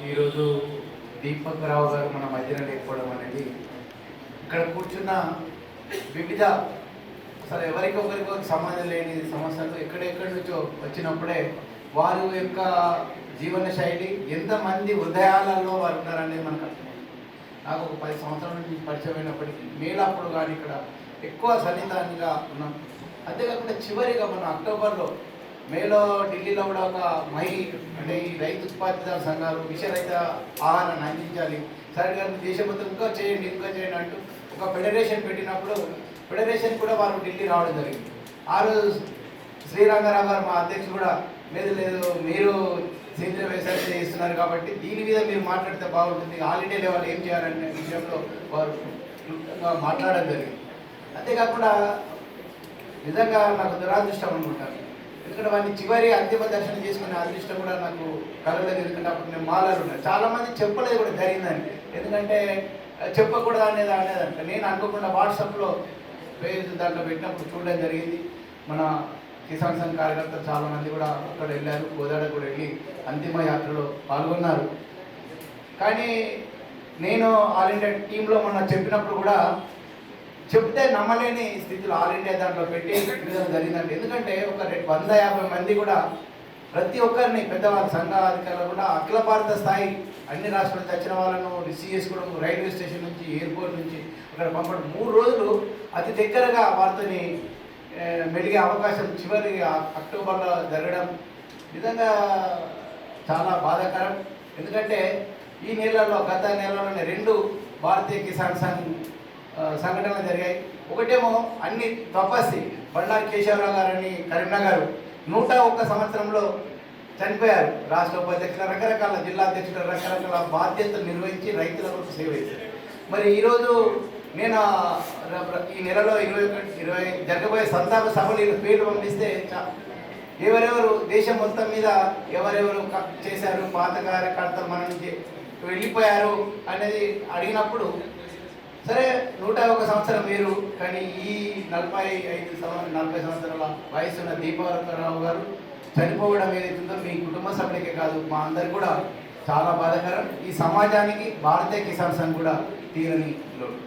ఈరోజు దీపక్ రావు గారు మన మధ్యన లేకపోవడం అనేది ఇక్కడ కూర్చున్న వివిధ అసలు ఎవరికొకరికో సంబంధం లేని సమస్యలు ఎక్కడెక్కడి నుంచో వచ్చినప్పుడే వారి యొక్క జీవన శైలి ఎంతమంది హృదయాలలో వారు ఉన్నారనేది మనకు అర్థమవుతుంది. నాకు ఒక 10 సంవత్సరాల నుంచి పరిచయం అయినప్పటికీ మేలప్పుడు కానీ ఇక్కడ ఎక్కువ సన్నిధానంగా ఉన్నాం. అంతేకాకుండా చివరిగా మన అక్టోబర్లో మేలో ఢిల్లీలో కూడా ఒక అంటే ఈ రైతు ఉత్పత్తిదారు సంఘాలు విషరహిత ఆహారాన్ని అందించాలి, సరిగ్గా దేశం మొత్తం ఇంకా చేయండి అంటూ ఒక ఫెడరేషన్ పెట్టినప్పుడు ఫెడరేషన్ కూడా వారు ఢిల్లీ రావడం జరిగింది. ఆ రోజు శ్రీరంగారావు గారు మా అధ్యక్షుడు కూడా లేదు మీరు సేంద్రియ వ్యవసాయం చేస్తున్నారు కాబట్టి దీని మీద మీరు మాట్లాడితే బాగుంటుంది, ఆల్ ఇండియా లెవెల్ ఏం చేయాలనే విషయంలో వారు మాట్లాడడం జరిగింది. అంతేకాకుండా నిజంగా నాకు దురాదృష్టం అనుకుంటాను, ఎందుకంటే వాడిని చివరి అంతిమ దర్శనం చేసుకునే అదృష్టం కూడా నాకు కలగలేదు. ఎందుకంటే అప్పుడు నేను మాలాలు ఉన్నాయి, చాలామంది చెప్పలేదు కూడా జరిగిందని, ఎందుకంటే చెప్పకూడదు అనేదంటే నేను అనుకోకుండా వాట్సాప్లో పేరు దాంట్లో పెట్టినప్పుడు చూడడం జరిగింది. మన కిసాన్ సంఘ్ కార్యకర్తలు చాలామంది కూడా అక్కడ వెళ్ళారు, గోదాడ కూడా వెళ్ళి అంతిమ యాత్రలో పాల్గొన్నారు. కానీ నేను ఆల్ ఇండియా టీంలో మొన్న చెప్పినప్పుడు కూడా చెప్తే నమ్మలేని స్థితిలో ఆల్ ఇండియా దాంట్లో పెట్టి జరిగిందండి. ఎందుకంటే ఒక 150 మంది కూడా ప్రతి ఒక్కరిని పెద్దవాళ్ళ సంఘ అధికారులు కూడా అఖిల భారత స్థాయి అన్ని రాష్ట్రాల నుంచి వచ్చిన వాళ్ళను రిసీవ్ చేసుకోవడం, రైల్వే స్టేషన్ నుంచి ఎయిర్పోర్ట్ నుంచి అక్కడ పంపడం, 3 రోజులు అతి దగ్గరగా వారితోని మెలిగే అవకాశం చివరి అక్టోబర్లో జరగడం నిజంగా చాలా బాధాకరం. ఎందుకంటే ఈ నెలలో గత నెలలోనే 2 భారతీయ కిసాన్ సంఘ్ సంఘటనలు జరిగాయి. ఒకటేమో అన్ని తపస్సి బండారు కేశవరావు గారని కరీంనగర్ 101 సంవత్సరంలో చనిపోయారు. రాష్ట్ర ఉపాధ్యక్షులు, రకరకాల జిల్లా అధ్యక్షులు రకరకాల బాధ్యతలు నిర్వహించి రైతులకు సేవ చేశారు. మరి ఈరోజు నేను ఈ నెలలో 20 జరగబోయే సంతాప సభలు పేర్లు పంపిస్తే ఎవరెవరు దేశం మొత్తం మీద ఎవరెవరు చేశారు, పాత కార్యకర్తలు మన నుంచి వెళ్ళిపోయారు అనేది అడిగినప్పుడు సరే 101 సంవత్సరం వేరు, కానీ ఈ 40 సంవత్సరాల వయసున్న దీపవరరావు గారు చనిపోవడం ఏదైతుందో మీ కుటుంబ సభ్యులకే కాదు మా అందరికి కూడా చాలా బాధాకరం. ఈ సమాజానికి భారతీయ కిసాన్ సంఘ్ కూడా తీరని లోటు.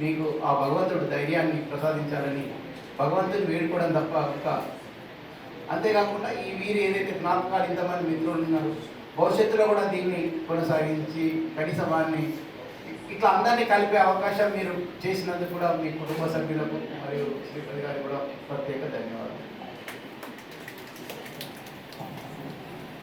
మీకు ఆ భగవంతుడు ధైర్యాన్ని ప్రసాదించాలని భగవంతుని వేడుకోవడం తప్ప అంతేకాకుండా ఈ వీరు ఏదైతే జ్ఞాపకాలు ఇంతమంది మిత్రులు ఉన్నారు, భవిష్యత్తులో కూడా దీన్ని కొనసాగించి కనీసం వారిని ఇట్లా అందరినీ కలిపే అవకాశం మీరు చేసినందుకు కూడా మీ కుటుంబ సభ్యులకు మరియు శ్రీపతి గారికి కూడా ప్రత్యేక ధన్యవాదాలు.